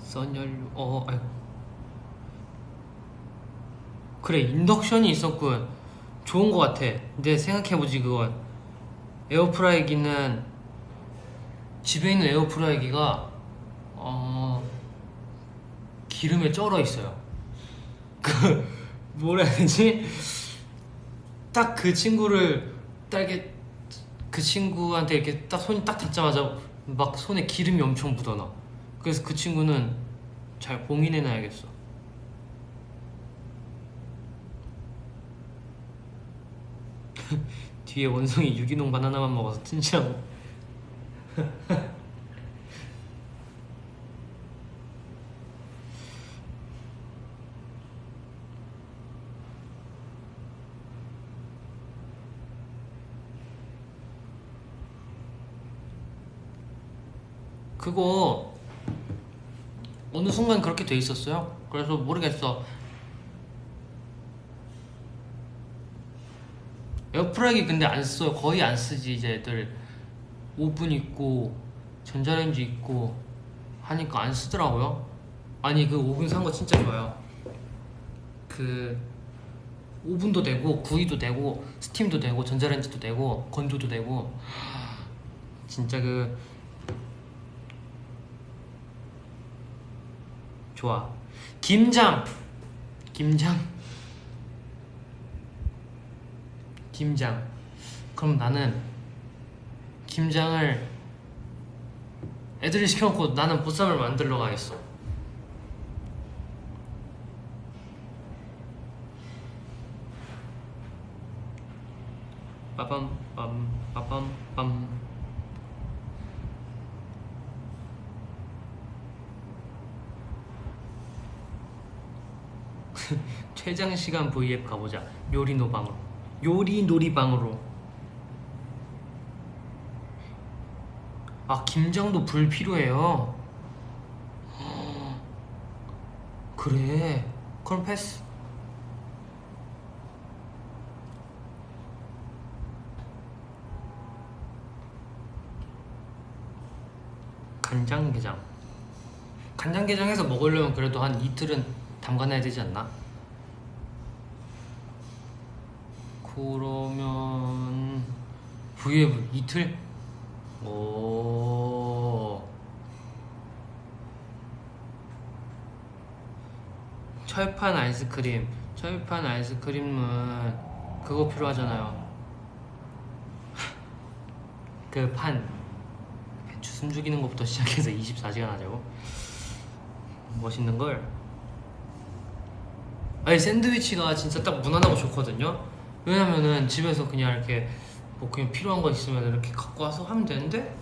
선연료. 아이고. 그래, 인덕션이 있었군. 좋은 거 같아. 근데 생각해보지 그건. 에어프라이기는 집에 있는 에어프라이기가 기름에 쩔어 있어요. 그 뭐라 해야 되지? 딱 그 친구를 딱 이렇게 그 친구한테 이렇게 딱 손이 딱 닿자마자 막 손에 기름이 엄청 묻어나. 그래서 그 친구는 잘 봉인해놔야겠어. 뒤에 원숭이 유기농 바나나만 먹어서 튼실하고. 그거 어느 순간 그렇게 돼 있었어요. 그래서 모르겠어. 에어프라이기 근데 안 써. 거의 안 쓰지. 이제 애들 오븐 있고 전자레인지 있고 하니까 안 쓰더라고요. 아니 그 오븐 산 거 진짜 좋아요. 그 오븐도 되고 구이도 되고 스팀도 되고 전자레인지도 되고 건조도 되고 진짜 그 좋아. 김장 그럼 나는 김장을 애들이 시켜놓고 나는 보쌈을 만들러 가겠어. 빠밤 빰 빠밤 빰. 최장시간 V앱 가보자. 요리놀이방으로. 아 김장도 불 필요해요. 그래 그럼 패스. 간장게장해서 먹으려면 그래도 한 이틀은 담가놔야 되지 않나? 그러면 V앱 이틀? 오. 철판 아이스크림은 그거 필요하잖아요. 그 판 배추 숨 죽이는 것부터 시작해서 24시간 하자고? 멋있는걸? 아니 샌드위치가 진짜 딱 무난하고 좋거든요? 왜냐면은 집에서 그냥 이렇게 뭐 그냥 필요한 거 있으면 이렇게 갖고 와서 하면 되는데?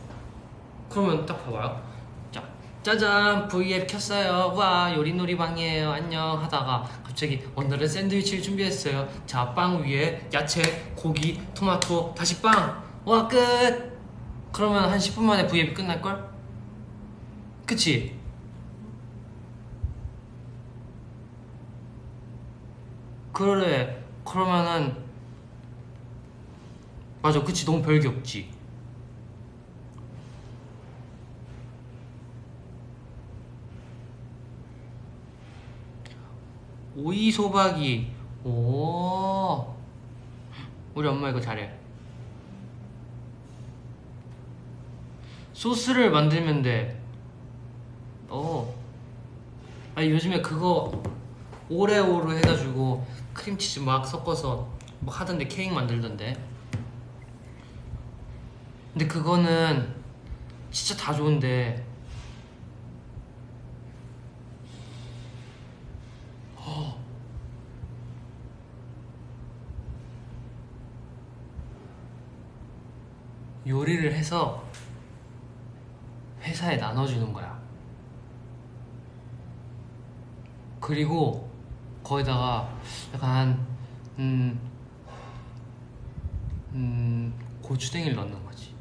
그러면 딱 봐봐요. 자, 짜잔 V앱 켰어요. 와 요리놀이방이에요. 안녕 하다가 갑자기 오늘은 샌드위치를 준비했어요. 자, 빵 위에 야채, 고기, 토마토, 다시 빵. 와 끝. 그러면 한 10분 만에 V앱이 끝날걸? 그치? 그래 그러면은 맞아 그치 너무 별게 없지. 오이소박이. 오 우리 엄마 이거 잘해. 소스를 만들면 돼. 아니 요즘에 그거 오레오로 해가지고 크림치즈 막 섞어서 뭐 하던데 케이크 만들던데. 근데 그거는 진짜 다 좋은데 요리를 해서 회사에 나눠주는 거야. 그리고 거기다가 약간 고추냉이를 넣는 거지.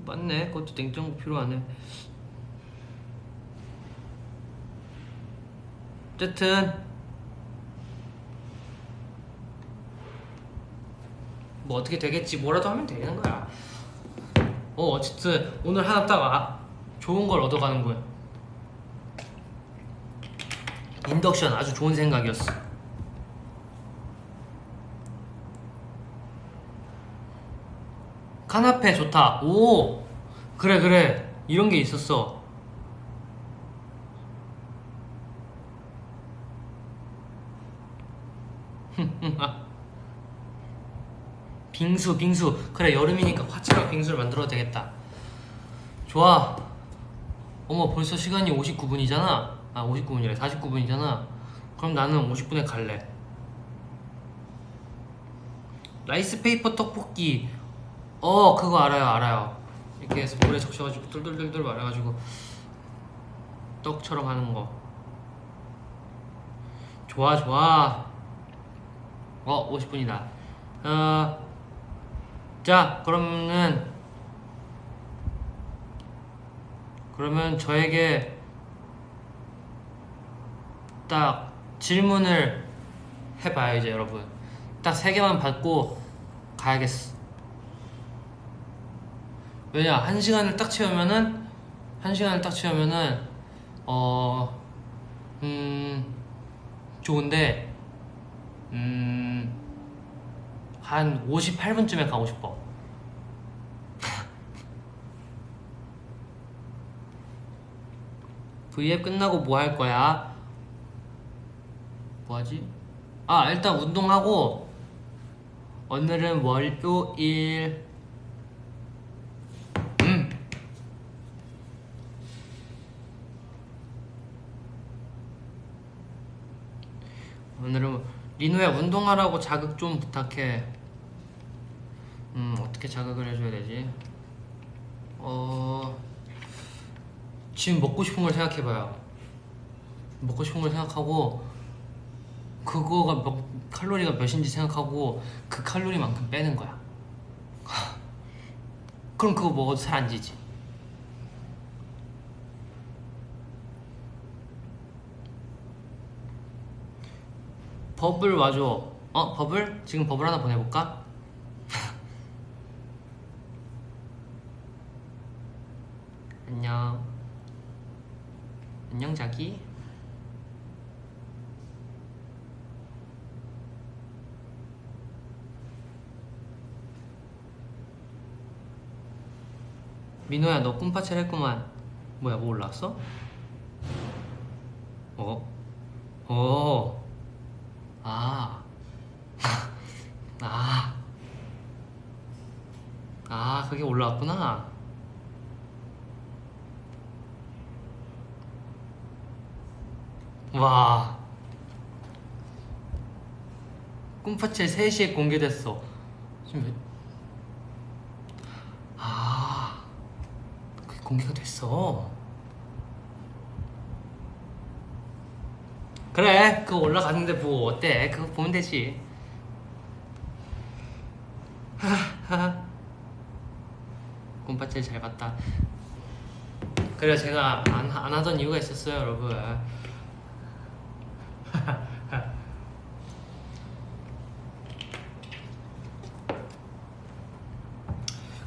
맞네 그것도 냉장고 필요하네. 어쨌든 뭐 어떻게 되겠지. 뭐라도 하면 되는 거야. 어쨌든 오늘 하나 딱 좋은 걸 얻어가는 거야. 인덕션 아주 좋은 생각이었어. 카나페 좋다. 오 그래 이런 게 있었어. 빙수 그래 여름이니까 화채랑 빙수를 만들어도 되겠다. 좋아. 어머 벌써 시간이 59분이잖아 59분이래 49분이잖아 그럼 나는 50분에 갈래. 라이스페이퍼 떡볶이 그거 알아요. 이렇게 해서 물에 적셔가지고 뚫뚫뚫뚫 말아가지고 떡처럼 하는 거. 좋아 50분이다. 자 그러면 저에게 딱 질문을 해봐요. 이제 여러분 딱 3개만 받고 가야겠어. 왜냐, 1시간을 딱 채우면은 좋은데 한 58분쯤에 가고 싶어. V앱 끝나고 뭐 할 거야? 뭐 하지? 일단 운동하고, 오늘은 월요일. 오늘은 리노야, 운동하라고 자극 좀 부탁해. 어떻게 자극을 해줘야 되지? 지금 먹고 싶은 걸 생각해봐요. 먹고 싶은 걸 생각하고, 그거가 칼로리가 몇인지 생각하고 그 칼로리만큼 빼는 거야. 그럼 그거 먹어도 살 안 찌지. 버블 와줘. 버블? 지금 버블 하나 보내볼까? 안녕. 안녕 자기. 민호야, 너 꿈파첼 했구만. 뭐야, 뭐 올라왔어? 그게 올라왔구나. 와, 꿈파첼 3시에 공개됐어. 지금 그게 공개가 됐어. 그래, 그거 올라갔는데 뭐 어때? 그거 보면 되지. 꿈파첼 잘 봤다. 그래, 제가 안 하던 이유가 있었어요, 여러분.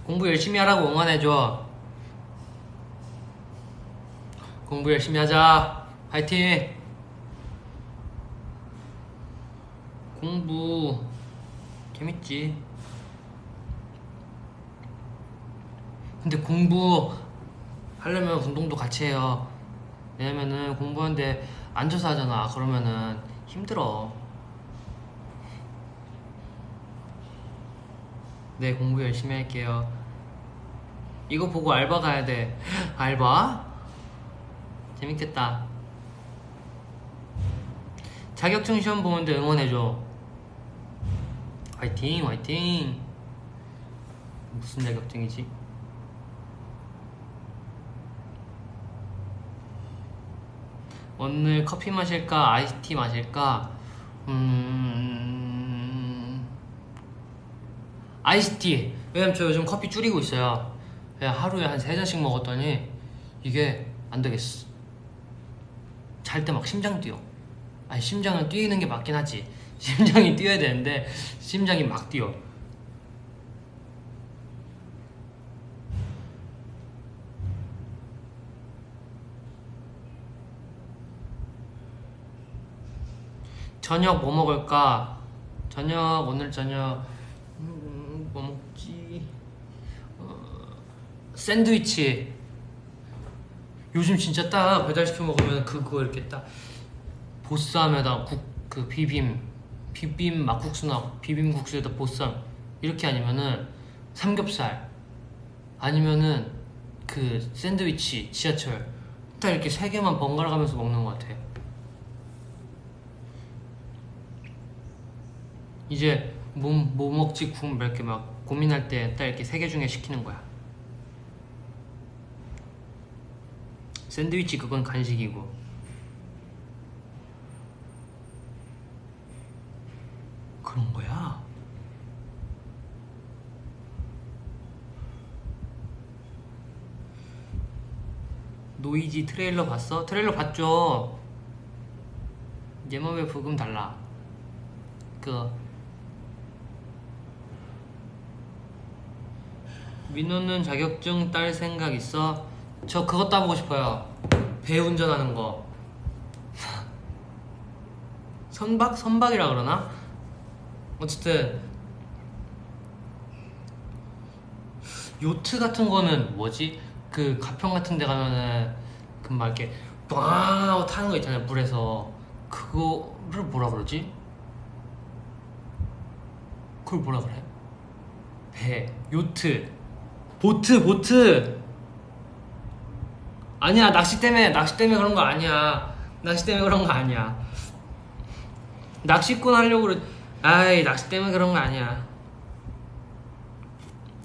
공부 열심히 하라고 응원해줘. 공부 열심히 하자. 파이팅. 공부 재밌지. 근데 공부 하려면 운동도 같이 해요. 왜냐면은 공부하는데 앉아서 하잖아. 그러면은 힘들어. 네, 공부 열심히 할게요. 이거 보고 알바 가야 돼. 알바? 재밌겠다. 자격증 시험 보는데 응원해줘. 화이팅 화이팅. 무슨 자격증이지? 오늘 커피 마실까? 아이스티 마실까? 아이스티. 왜냐면 저 요즘 커피 줄이고 있어요. 그냥 하루에 한 3잔씩 먹었더니 이게 안 되겠어. 잘 때 막 심장 뛰어. 아니, 심장은 뛰는 게 맞긴 하지. 심장이 뛰어야 되는데 심장이 막 뛰어. 저녁 뭐 먹을까? 오늘 저녁 뭐 먹지? 샌드위치. 요즘 진짜 딱 배달시켜 먹으면 그거 이렇게 딱 보쌈에다 그 비빔 막국수나 비빔국수에다 보쌈 이렇게, 아니면은 삼겹살, 아니면은 그 샌드위치, 지하철 딱 이렇게 3개만 번갈아 가면서 먹는 것 같아. 이제 뭐 먹지 이렇게 막 고민할 때 딱 이렇게 3개 중에 시키는 거야. 샌드위치 그건 간식이고. 그런 거야? 노이지 트레일러 봤어? 트레일러 봤죠? 내 맘에 부금 달라. 그 민호는 자격증 딸 생각 있어? 저 그거 따보고 싶어요. 배 운전하는 거. 선박이라 그러나? 어쨌든 요트 같은 거는 뭐지? 그 가평 같은 데 가면은 그 막 이렇게 빵 하고 타는 거 있잖아요, 물에서. 그거를 뭐라 그러지? 그걸 뭐라 그래? 배, 요트, 보트. 아니야, 낚시 때문에 그런 거 아니야. 낚시 때문에 그런 거 아니야. 낚시꾼 하려고 아이, 낚시 때문에 그런 거 아니야.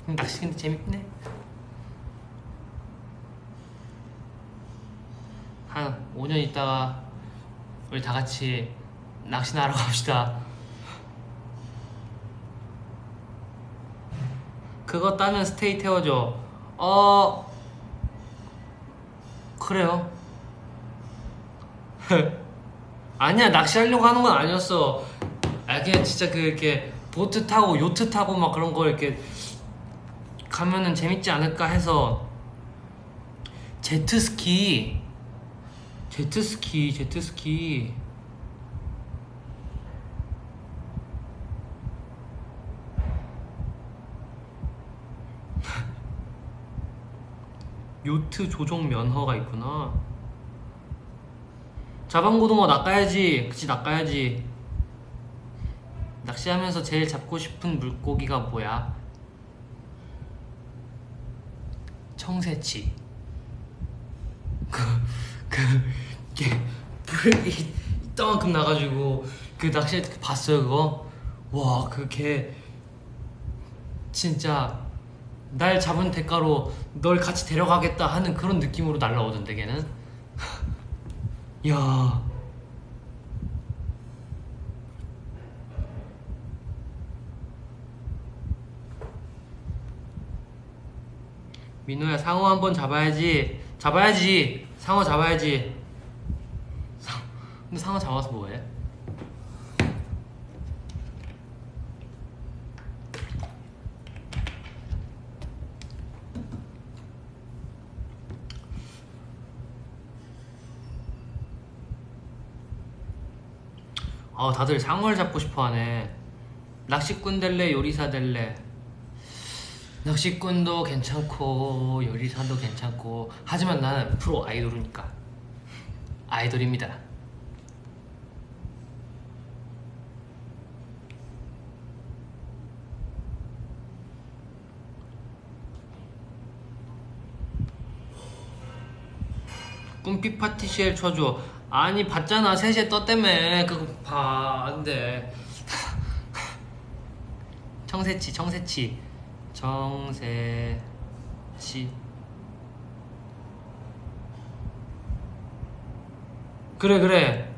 낚시 근데 재밌네. 한 5년 있다가 우리 다 같이 낚시나 하러 갑시다. 그거 따면 스테이 태워줘. 그래요. 아니야, 낚시하려고 하는 건 아니었어. 그냥 진짜 그 이렇게 보트 타고 요트 타고 막 그런 거 이렇게 가면은 재밌지 않을까 해서. 제트스키 요트 조종 면허가 있구나. 자방고등어 낚아야지. 그치, 낚아야지. 낚시하면서 제일 잡고 싶은 물고기가 뭐야? 청새치. 불이 이따만큼 나가지고 그 낚시할 때 봤어요, 그거? 와, 그게 진짜 날 잡은 대가로 널 같이 데려가겠다 하는 그런 느낌으로 날라오던데, 걔는. 야, 민호야, 상어 한번 잡아야지. 상어 잡아야지. 근데 상어 잡아서 뭐해? 다들 상어를 잡고 싶어 하네. 낚시꾼 될래, 요리사 될래? 낚시꾼도 괜찮고 요리사도 괜찮고, 하지만 나는 프로 아이돌이니까 아이돌입니다. 꿈피 파티시엘 쳐줘. 아니, 봤잖아, 3시에 떴다며. 그거 봐. 안돼. 청새치. 그래.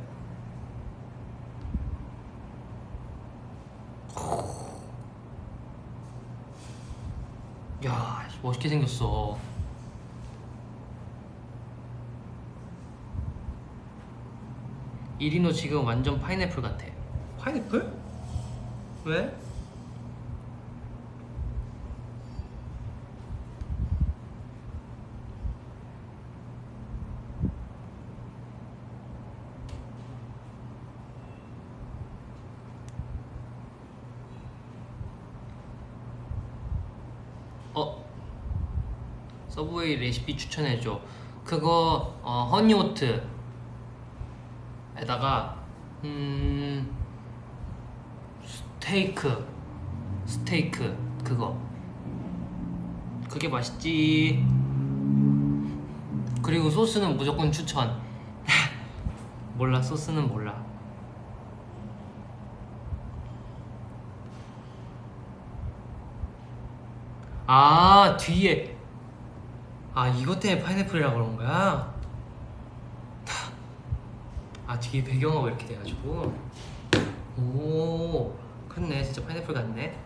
야, 멋있게 생겼어. 이리노 지금 완전 파인애플 같아. 파인애플? 왜? 서브웨이 레시피 추천해줘. 그거 허니오트에다가 스테이크 그게 맛있지. 그리고 소스는 무조건 추천. 몰라, 소스는 몰라. 뒤에 이것 때문에 파인애플이라고 그런 거야? 뒤에 배경하고 이렇게 돼가지고. 오, 그렇네. 진짜 파인애플 같네.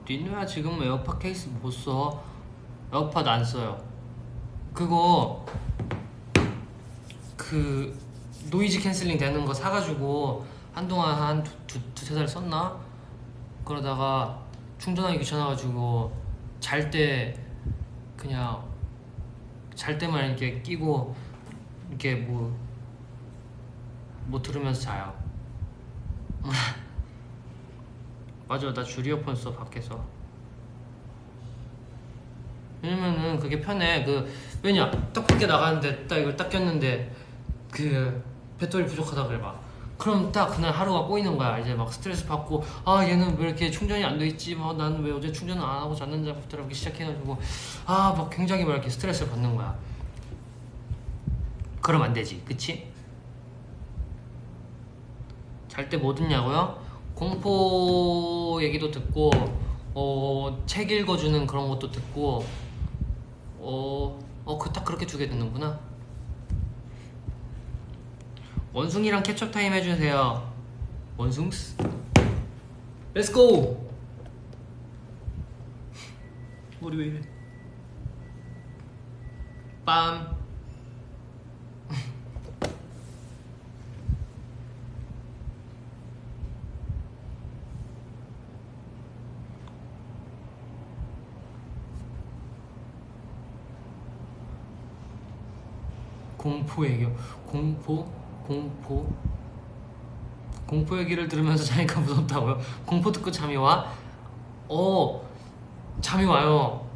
리누야, 지금 에어팟 케이스 못 써. 에어팟 안 써요. 그거 노이즈 캔슬링 되는 거 사가지고 한동안 한 두세 달 썼나? 그러다가 충전하기 귀찮아가지고 잘 때 그냥 잘 때만 이렇게 끼고 이렇게 뭐 들으면서 자요. 맞아, 나 줄 이어폰 써 밖에서. 왜냐면은 그게 편해. 왜냐, 딱 밖에 나가는데 딱 이걸 딱 꼈는데 배터리 부족하다 그래 막. 그럼 딱 그날 하루가 꼬이는 거야. 이제 막 스트레스 받고, 아 얘는 왜 이렇게 충전이 안 돼 있지? 막 나는 왜 어제 충전을 안 하고 잤는지 부터 시작해가지고 막 굉장히 막 이렇게 스트레스를 받는 거야. 그럼 안 되지, 그치? 잘 때 뭐 듣냐고요? 공포 얘기도 듣고, 책 읽어주는 그런 것도 듣고, 딱 그렇게 두 개 듣는구나. 원숭이랑 캐첩 타임 해주세요. 원숭스? 렛츠고! 우리 왜 이래? 빰. 공포 얘기요. 공포 얘기를 들으면서 자니까 무섭다고요? 공포 듣고 잠이 와? 잠이 와요.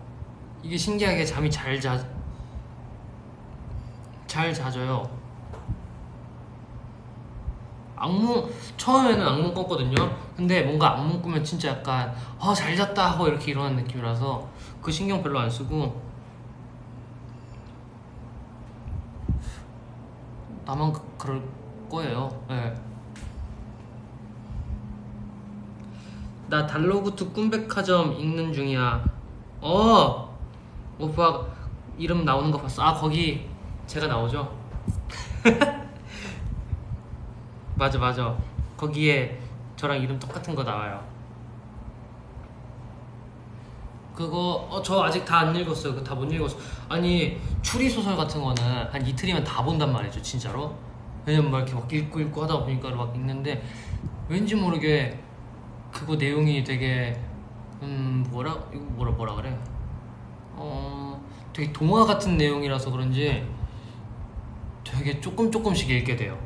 이게 신기하게 잠이 잘 자져요. 처음에는 악몽 꿨거든요. 근데 뭔가 악몽 꾸면 진짜 약간 잘 잤다 하고 이렇게 일어나는 느낌이라서 그 신경 별로 안 쓰고, 나만 그럴 거예요. 네. 나 달로구트 꿈백화점 읽는 중이야. 오빠 이름 나오는 거 봤어? 거기 제가 나오죠? 맞아. 거기에 저랑 이름 똑같은 거 나와요. 그거 저 아직 다 안 읽었어요. 그거 다 못 읽었어. 아니, 추리 소설 같은 거는 한 이틀이면 다 본단 말이죠, 진짜로. 왜냐면 막 이렇게 막 읽고 하다 보니까 막 읽는데, 왠지 모르게 그거 내용이 되게 뭐라 그래? 되게 동화 같은 내용이라서 그런지 되게 조금씩 읽게 돼요.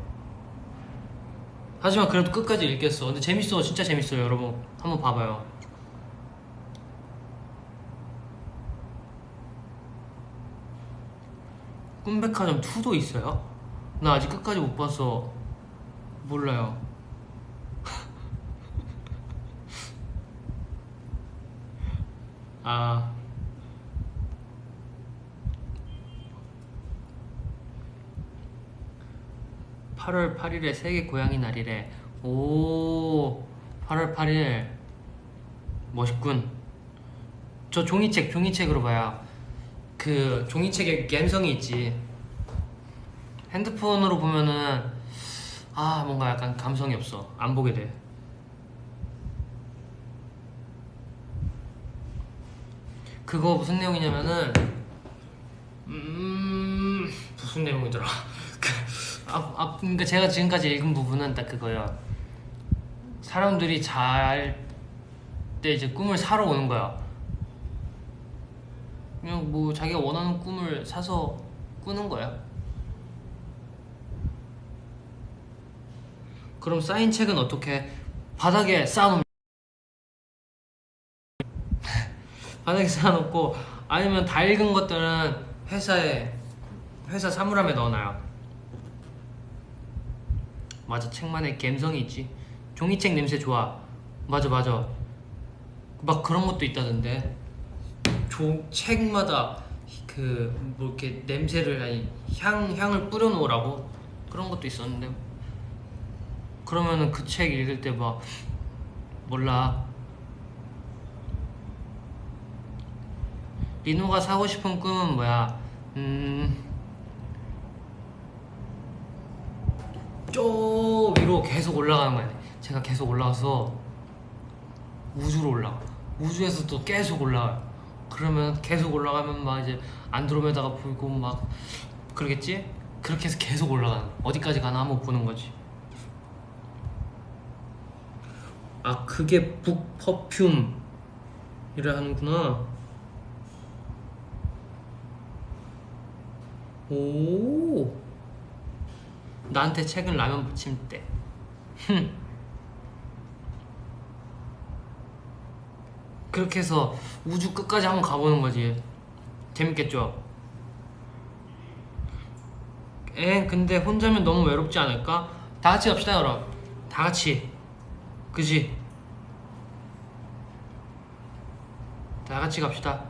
하지만 그래도 끝까지 읽겠어. 근데 재밌어, 진짜 재밌어요. 여러분 한번 봐봐요. 꿈백화점 2도 있어요? 나 아직 끝까지 못 봐서 몰라요. 8월 8일에 세계 고양이 날이래. 8월 8일 멋있군. 저 종이책으로 봐요. 그 종이책에 갬성이 있지. 핸드폰으로 보면은 뭔가 약간 감성이 없어. 안 보게 돼. 그거 무슨 내용이냐면은 무슨 내용이더라. 그러니까 제가 지금까지 읽은 부분은 딱 그거야. 사람들이 잘 때 이제 꿈을 사러 오는 거야. 그냥 뭐 자기가 원하는 꿈을 사서 꾸는 거야. 그럼 쌓인 책은 어떻게? 바닥에 쌓아놓으면 바닥에 쌓아놓고, 아니면 다 읽은 것들은 회사 사물함에 넣어놔요. 맞아, 책만의 감성이 있지. 종이책 냄새 좋아. 맞아. 막 그런 것도 있다던데. 책마다 뭐 이렇게 냄새를, 아니 향을 뿌려놓으라고 그런 것도 있었는데, 그러면은 그 책 읽을 때 막 몰라. 리노가 사고 싶은 꿈은 뭐야? 저 위로 계속 올라가는 거야. 제가 계속 올라가서 우주로 올라가. 우주에서 또 계속 올라가. 그러면 계속 올라가면 막 이제 안드로메다가 보이고 막 그러겠지? 그렇게 해서 계속 올라가는 거야. 어디까지 가나 한번 보는 거지. 아, 그게 북 퍼퓸이라 하는구나. 오, 나한테 책은 라면 부침대. 그렇게 해서 우주 끝까지 한번 가보는 거지. 재밌겠죠? 근데 혼자면 너무 외롭지 않을까? 다 같이 갑시다, 여러분. 다 같이. 그지? 다 같이 갑시다.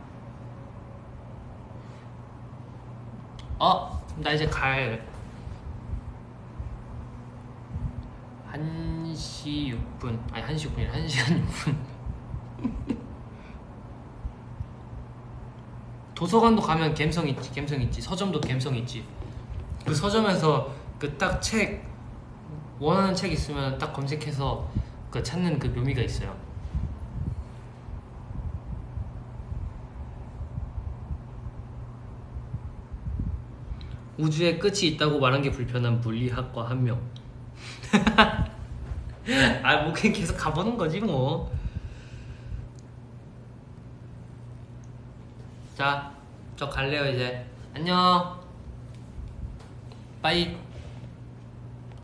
나 이제 가야 돼. 1시 6분. 아니, 1시 6분이라 1시간 6분. 도서관도 가면 감성 있지, 감성 있지. 서점도 감성 있지. 그 서점에서 그 딱 책 원하는 책 있으면 딱 검색해서 그 찾는 그 묘미가 있어요. 우주에 끝이 있다고 말한 게 불편한 물리학과 한 명. 아, 뭐 그냥 계속 가보는 거지 뭐. 자, 저 갈래요 이제. 안녕. 빠이.